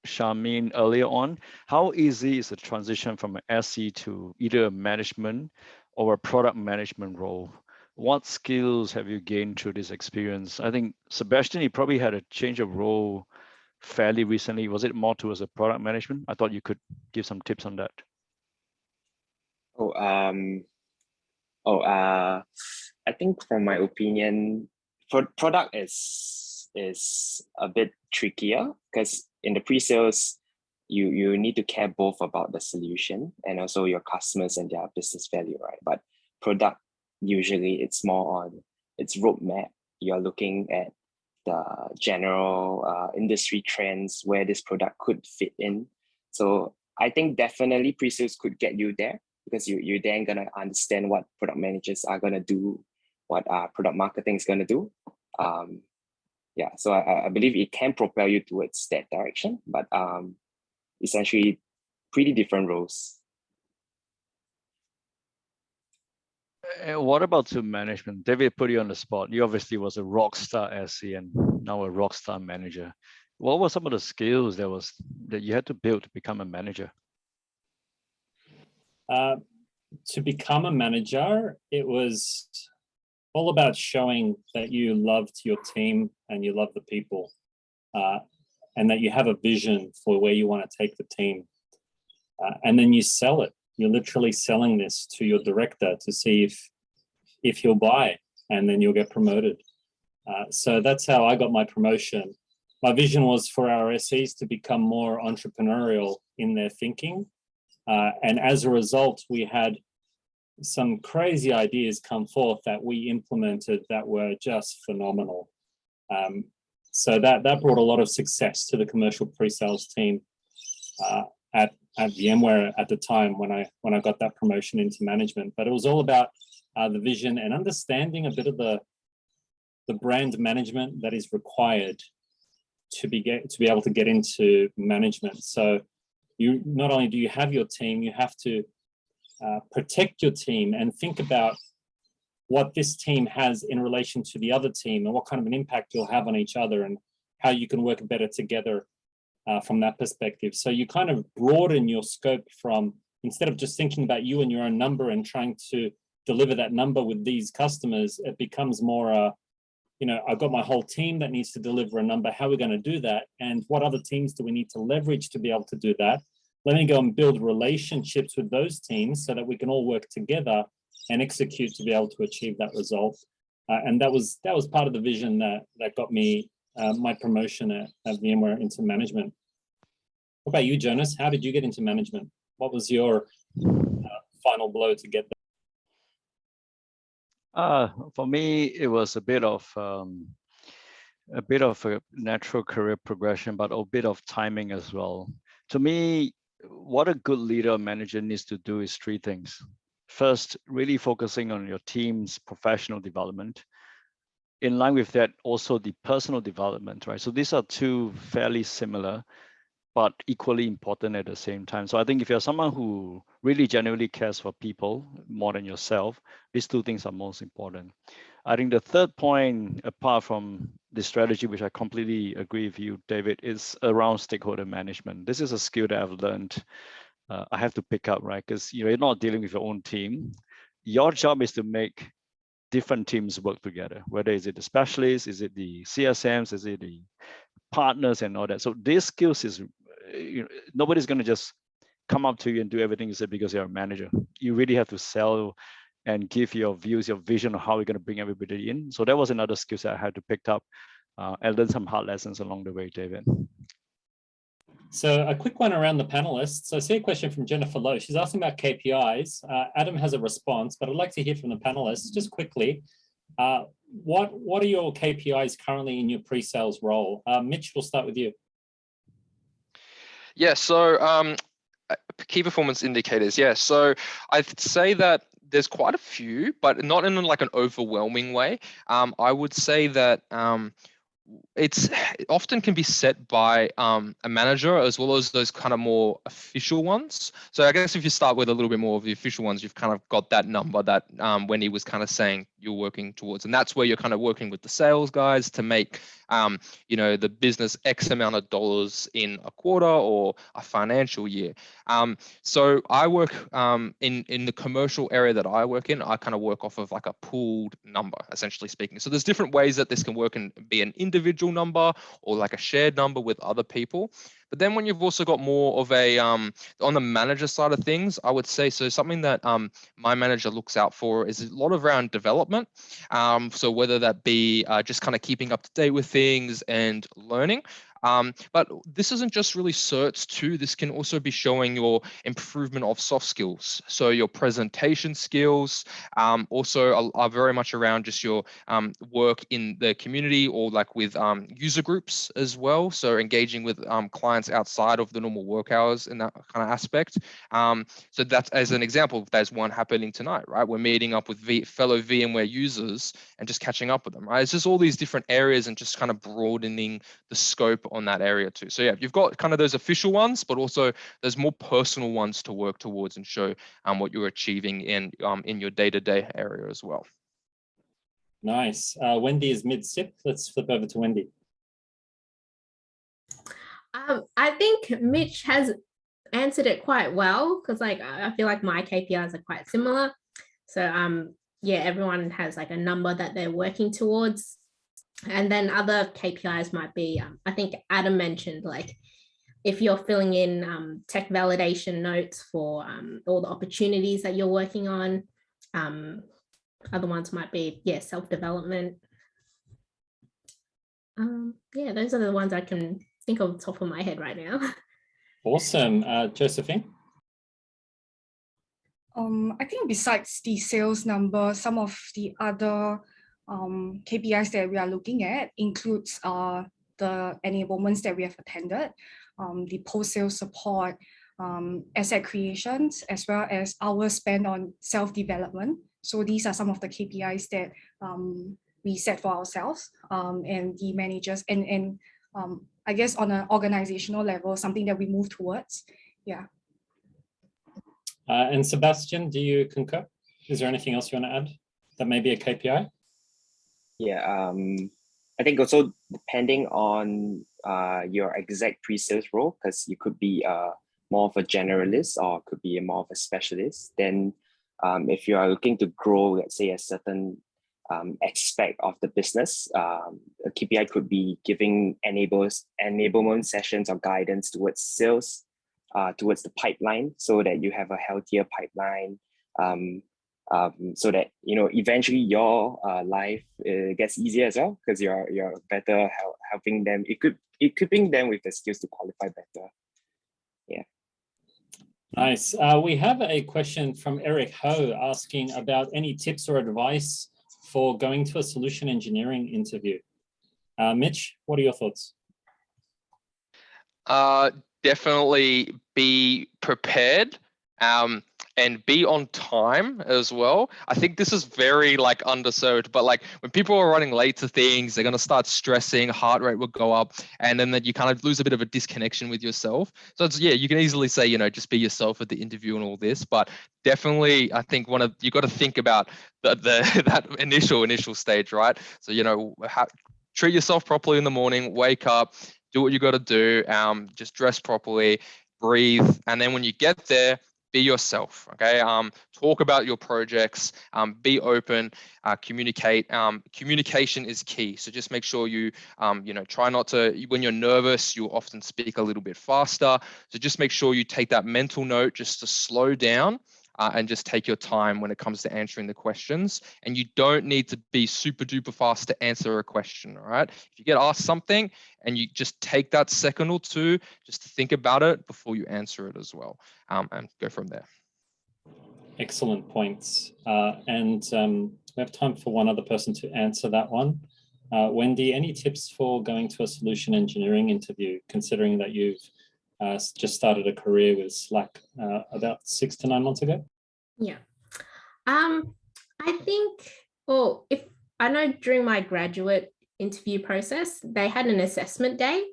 Charmaine earlier on. How easy is the transition from an SE to either a management or a product management role? What skills have you gained through this experience? I think, Sebastian, you probably had a change of role fairly recently. Was it more towards a product management? I thought you could give some tips on that. I think from my opinion, product is a bit trickier because in the pre-sales, you need to care both about the solution and also your customers and their business value, right? But product, usually it's more on its roadmap. You're looking at the general industry trends where this product could fit in. So I think definitely pre-sales could get you there because you're then gonna understand what product managers are gonna do, what product marketing is gonna do. Yeah, so I believe it can propel you towards that direction, but essentially pretty different roles. What about to management? David put you on the spot. You obviously was a rock star SE and now a rock star manager. What were some of the skills that you had to build to become a manager? To become a manager, it was all about showing that you loved your team and you love the people, and that you have a vision for where you want to take the team. And then you sell it. You're literally selling this to your director to see if he'll buy, and then you'll get promoted. So that's how I got my promotion. My vision was for our SEs to become more entrepreneurial in their thinking. And as a result, we had some crazy ideas come forth that we implemented that were just phenomenal. So that brought a lot of success to the commercial pre-sales team at VMware at the time when I got that promotion into management. But it was all about the vision and understanding a bit of the brand management that is required to be able to get into management. So you not only do you have your team, you have to protect your team and think about what this team has in relation to the other team and what kind of an impact you'll have on each other and how you can work better together from that perspective. So you kind of broaden your scope from, instead of just thinking about you and your own number and trying to deliver that number with these customers, it becomes more, I've got my whole team that needs to deliver a number. How are we going to do that? And what other teams do we need to leverage to be able to do that? Let me go and build relationships with those teams so that we can all work together and execute to be able to achieve that result. And that was part of the vision that got me my promotion at VMware into management. What about you, Jonas? How did you get into management? What was your final blow to get there? For me, it was a bit of a natural career progression, but a bit of timing as well. To me, what a good leader or manager needs to do is three things. First, really focusing on your team's professional development. In line with that, also the personal development, right? So these are two fairly similar, but equally important at the same time. So I think if you're someone who really genuinely cares for people more than yourself, these two things are most important. I think the third point, apart from the strategy, which I completely agree with you, David, is around stakeholder management. This is a skill that I've learned. I have to pick up, right? Because you're not dealing with your own team. Your job is to make different teams work together, whether is it the specialists, is it the CSMs, is it the partners and all that. So these skills is, nobody's going to just come up to you and do everything you say because you're a manager. You really have to sell and give your views, your vision of how we're going to bring everybody in. So that was another skill that I had to pick up and learn some hard lessons along the way, David. So a quick one around the panelists. I see a question from Jennifer Lowe. She's asking about KPIs. Adam has a response, but I'd like to hear from the panelists just quickly. What are your KPIs currently in your pre-sales role? Mitch, we'll start with you. Yeah, so key performance indicators. Yeah, so I'd say that there's quite a few, but not in like an overwhelming way. I would say that it often can be set by a manager as well as those kind of more official ones. So I guess if you start with a little bit more of the official ones, you've kind of got that number that Wendy was kind of saying you're working towards, and that's where you're kind of working with the sales guys to make the business X amount of dollars in a quarter or a financial year. So I work in the commercial area that I work in. I kind of work off of like a pooled number, essentially speaking. So there's different ways that this can work and be an individual number or like a shared number with other people. But then when you've also got more of a, on the manager side of things, I would say, so something that my manager looks out for is a lot around development. So whether that be just kind of keeping up to date with things and learning. But this isn't just really certs too. This can also be showing your improvement of soft skills. So your presentation skills also are very much around just your work in the community or like with user groups as well. So engaging with clients outside of the normal work hours in that kind of aspect. So that's, as an example, there's one happening tonight, right? We're meeting up with fellow VMware users and just catching up with them, right? It's just all these different areas and just kind of broadening the scope on that area too. So yeah, you've got kind of those official ones, but also there's more personal ones to work towards and show what you're achieving in your day-to-day area as well. Nice. Wendy is mid-sip. Let's flip over to Wendy. I think Mitch has answered it quite well, because like I feel like my KPIs are quite similar. So yeah, everyone has like a number that they're working towards. And then other KPIs might be, I think Adam mentioned, like if you're filling in tech validation notes for all the opportunities that you're working on. Other ones might be, yeah, self-development. Yeah, those are the ones I can think of top of my head right now. Awesome. Josephine? I think besides the sales number, some of the other KPIs that we are looking at includes the enablements that we have attended, the post-sales support, asset creations, as well as hours spent on self-development. So these are some of the KPIs that we set for ourselves and the managers, and I guess on an organizational level, something that we move towards. Yeah. And Sebastian, do you concur? Is there anything else you want to add that may be a KPI? Yeah, I think also depending on your exact pre-sales role, because you could be more of a generalist or could be more of a specialist, then if you are looking to grow, let's say, a certain aspect of the business, a KPI could be giving enablement sessions or guidance towards sales, towards the pipeline, so that you have a healthier pipeline, so that eventually your life gets easier as well, because you're better helping them, equipping them with the skills to qualify better. Yeah. Nice. We have a question from Eric Ho asking about any tips or advice for going to a solution engineering interview. Mitch, what are your thoughts? Definitely be prepared and be on time as well. I think this is very like underserved, but like when people are running late to things, they're going to start stressing, heart rate will go up, and then that you kind of lose a bit of a disconnection with yourself. So it's, yeah, you can easily say, just be yourself at the interview and all this, but definitely I think you got to think about that initial stage, right? So, treat yourself properly in the morning, wake up, do what you got to do, just dress properly, breathe, and then when you get there, be yourself, okay? Talk about your projects, be open, communicate. Communication is key. So just make sure you, try not to, when you're nervous, you often speak a little bit faster. So just make sure you take that mental note just to slow down and just take your time when it comes to answering the questions. And you don't need to be super duper fast to answer a question, all right? If you get asked something and you just take that second or two just to think about it before you answer it as well, and go from there. Excellent points. And we have time for one other person to answer that one. Wendy, any tips for going to a solution engineering interview, considering that you've just started a career with Slack about 6 to 9 months ago? Yeah. I think, if I know during my graduate interview process, they had an assessment day.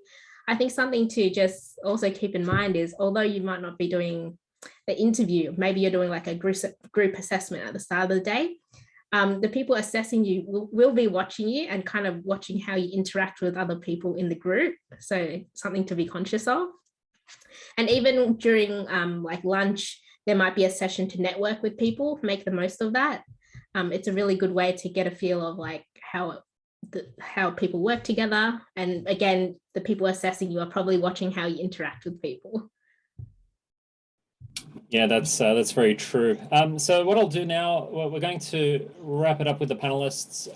I think something to just also keep in mind is, although you might not be doing the interview, maybe you're doing like a group assessment at the start of the day. The people assessing you will be watching you and kind of watching how you interact with other people in the group. So something to be conscious of. And even during like lunch, there might be a session to network with people, make the most of that. It's a really good way to get a feel of like how how people work together. And again, the people assessing you are probably watching how you interact with people. Yeah, that's very true. So what I'll do now, we're going to wrap it up with the panelists.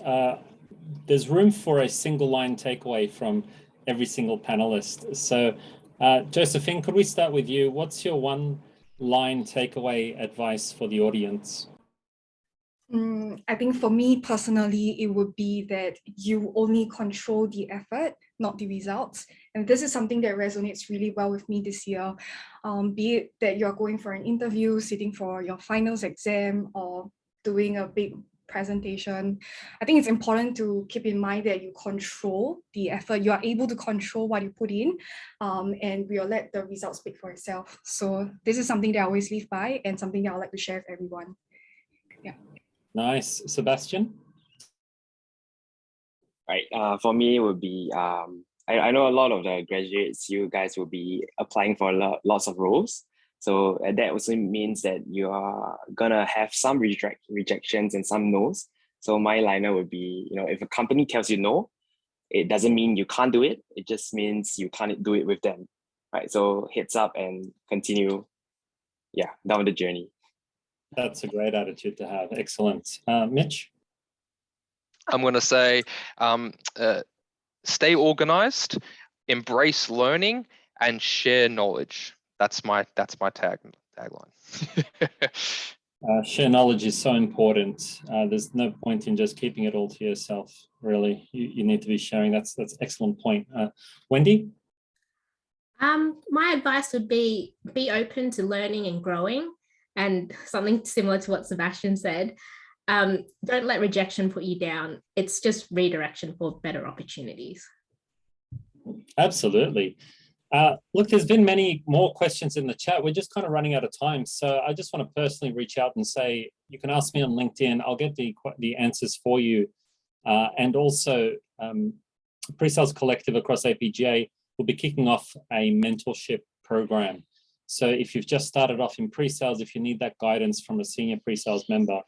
There's room for a single line takeaway from every single panelist. So Josephine, could we start with you? What's your one line takeaway advice for the audience? I think for me personally, it would be that you only control the effort, not the results. And this is something that resonates really well with me this year. Be it that you're going for an interview, sitting for your finals exam, or doing a big presentation. I think it's important to keep in mind that you control the effort. You are able to control what you put in, and we'll let the results speak for itself. So this is something that I always live by and something that I like to share with everyone. Yeah. Nice. Sebastian? Right. For me, it would be, I know a lot of the graduates, you guys will be applying for lots of roles. So that also means that you are gonna have some rejections and some no's. So my liner would be, if a company tells you no, it doesn't mean you can't do it. It just means you can't do it with them, right? So heads up and continue, down the journey. That's a great attitude to have. Excellent. Mitch? I'm going to say, stay organized, embrace learning, and share knowledge. That's my tagline. Share knowledge is so important. There's no point in just keeping it all to yourself, really. You need to be sharing. That's excellent point. Wendy? My advice would be open to learning and growing, and something similar to what Sebastian said. Don't let rejection put you down. It's just redirection for better opportunities. Absolutely. Look, there's been many more questions in the chat. We're just kind of running out of time. So I just want to personally reach out and say, you can ask me on LinkedIn. I'll get the answers for you. And also, PreSales Collective across APGA will be kicking off a mentorship program. So if you've just started off in pre-sales, if you need that guidance from a senior pre-sales member,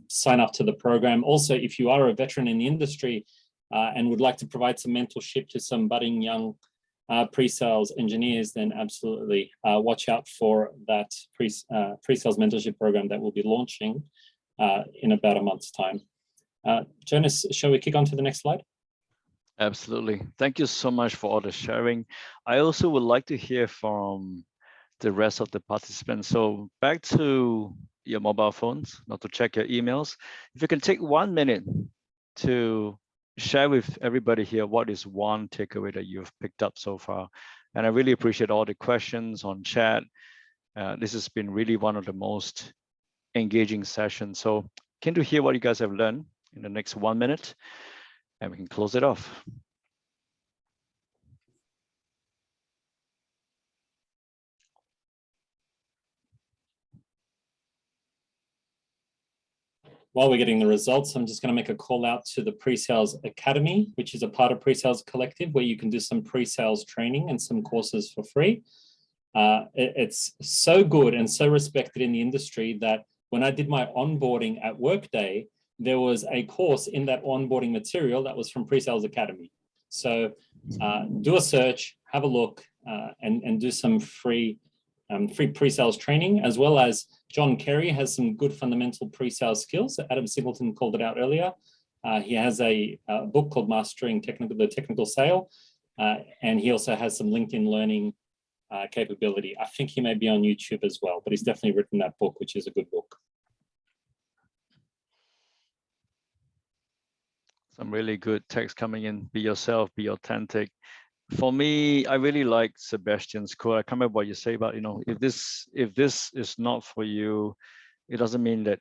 sign up to the program. Also, if you are a veteran in the industry and would like to provide some mentorship to some budding young pre-sales engineers, then absolutely watch out for that pre-sales mentorship program that will be launching in about a month's time. Jonas, shall we kick on to the next slide? Absolutely. Thank you so much for all the sharing. I also would like to hear from the rest of the participants. So back to your mobile phones, not to check your emails. If you can take 1 minute to share with everybody here, what is one takeaway that you've picked up so far? And I really appreciate all the questions on chat. This has been really one of the most engaging sessions. So keen to hear what you guys have learned in the next 1 minute, and we can close it off. While we're getting the results, I'm just going to make a call out to the PreSales Academy, which is a part of PreSales Collective, where you can do some pre-sales training and some courses for free. It's so good and so respected in the industry that when I did my onboarding at Workday, there was a course in that onboarding material that was from PreSales Academy. So do a search, have a look, and do some free pre-sales training, as well as John Kerry has some good fundamental pre-sales skills. Adam Singleton called it out earlier. He has a book called Mastering the Technical Sale, and he also has some LinkedIn learning capability. I think he may be on YouTube as well, but he's definitely written that book, which is a good book. Some really good text coming in. Be yourself, be authentic. For me, I really like Sebastian's quote. I can't remember what you say about, if this is not for you, it doesn't mean that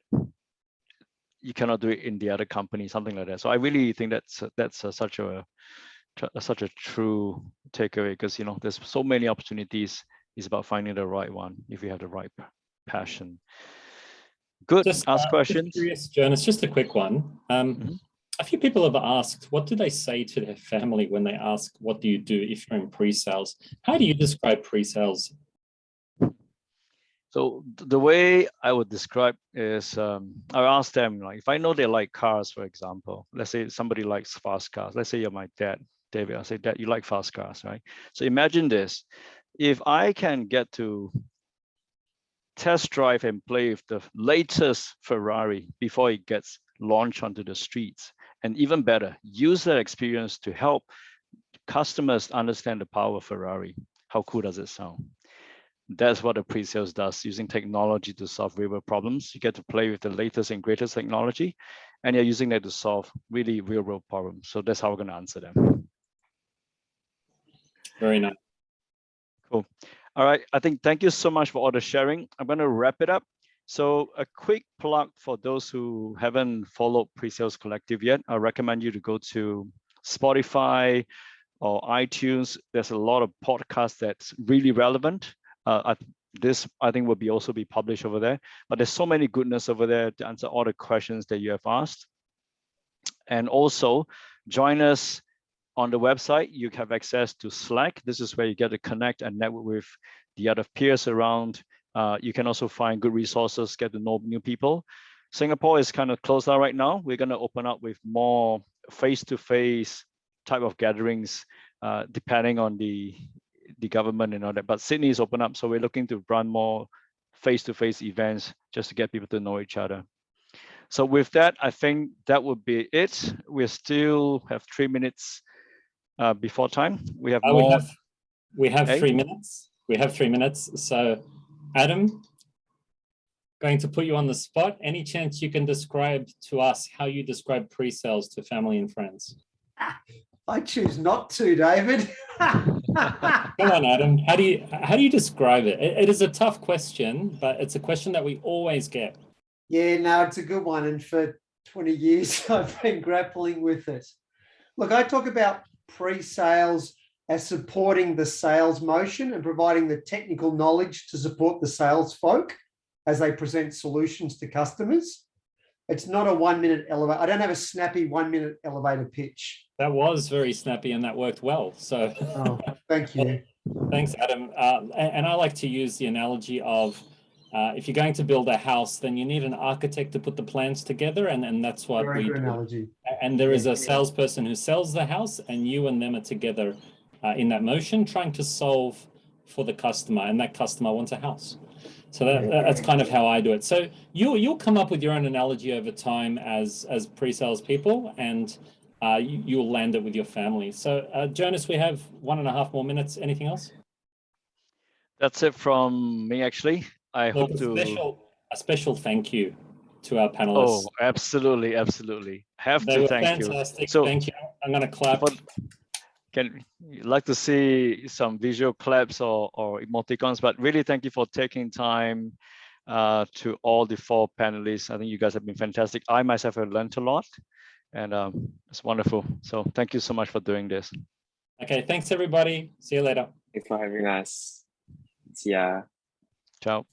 you cannot do it in the other company, something like that. So I really think that's such a true takeaway, because there's so many opportunities. It's about finding the right one if you have the right passion. Good. Just ask questions. Just curious, Jonas, just a quick one. A few people have asked, what do they say to their family when they ask, what do you do if you're in pre-sales? How do you describe pre-sales? So the way I would describe is, I ask them, like, if I know they like cars, for example, let's say somebody likes fast cars. Let's say you're my dad, David. I say, Dad, you like fast cars, right? So imagine this: if I can get to test drive and play with the latest Ferrari before it gets launched onto the streets, and even better, use that experience to help customers understand the power of Ferrari. How cool does it sound? That's what the pre-sales does, using technology to solve real world problems. You get to play with the latest and greatest technology, and you're using that to solve really real world problems. So that's how we're going to answer them. Very nice. Cool. All right. I think thank you so much for all the sharing. I'm going to wrap it up. So a quick plug for those who haven't followed PreSales Collective yet. I recommend you to go to Spotify or iTunes. There's a lot of podcasts that's really relevant. This I think will also be published over there. But there's so many goodness over there to answer all the questions that you have asked. And also join us on the website. You have access to Slack. This is where you get to connect and network with the other peers around. You can also find good resources, get to know new people. Singapore is kind of closed down right now. We're going to open up with more face-to-face type of gatherings, depending on the government and all that. But Sydney is open up, so we're looking to run more face-to-face events just to get people to know each other. So with that, I think that would be it. We still have 3 minutes before time. We have more. We have 3 minutes. We have 3 minutes. So, Adam, going to put you on the spot. Any chance you can describe to us how you describe pre-sales to family and friends? I choose not to, David. Come on, Adam. How do you describe it? It is a tough question, but it's a question that we always get. Yeah, no, it's a good one. And for 20 years, I've been grappling with it. Look, I talk about pre-sales as supporting the sales motion and providing the technical knowledge to support the sales folk as they present solutions to customers. It's not a 1 minute elevator. I don't have a snappy 1 minute elevator pitch. That was very snappy and that worked well. So thank you. Thanks, Adam. And I like to use the analogy of if you're going to build a house, then you need an architect to put the plans together, and that's what Very we good do. analogy. And there is a salesperson who sells the house, and you and them are together in that motion, trying to solve for the customer, and that customer wants a house. So that's kind of how I do it. So you'll come up with your own analogy over time as pre-sales people, and you'll land it with your family. So Jonas, we have 1.5 more minutes. Anything else? That's it from me, actually. I hope a special thank you to our panelists. Oh, absolutely, absolutely. They were fantastic. So thank you. I'm going to clap. Can you like to see some visual claps or emoticons? But really, thank you for taking time to all the 4 panelists. I think you guys have been fantastic. I myself have learned a lot, and it's wonderful. So thank you so much for doing this. Okay, thanks everybody. See you later. Thanks for having us. See ya. Ciao.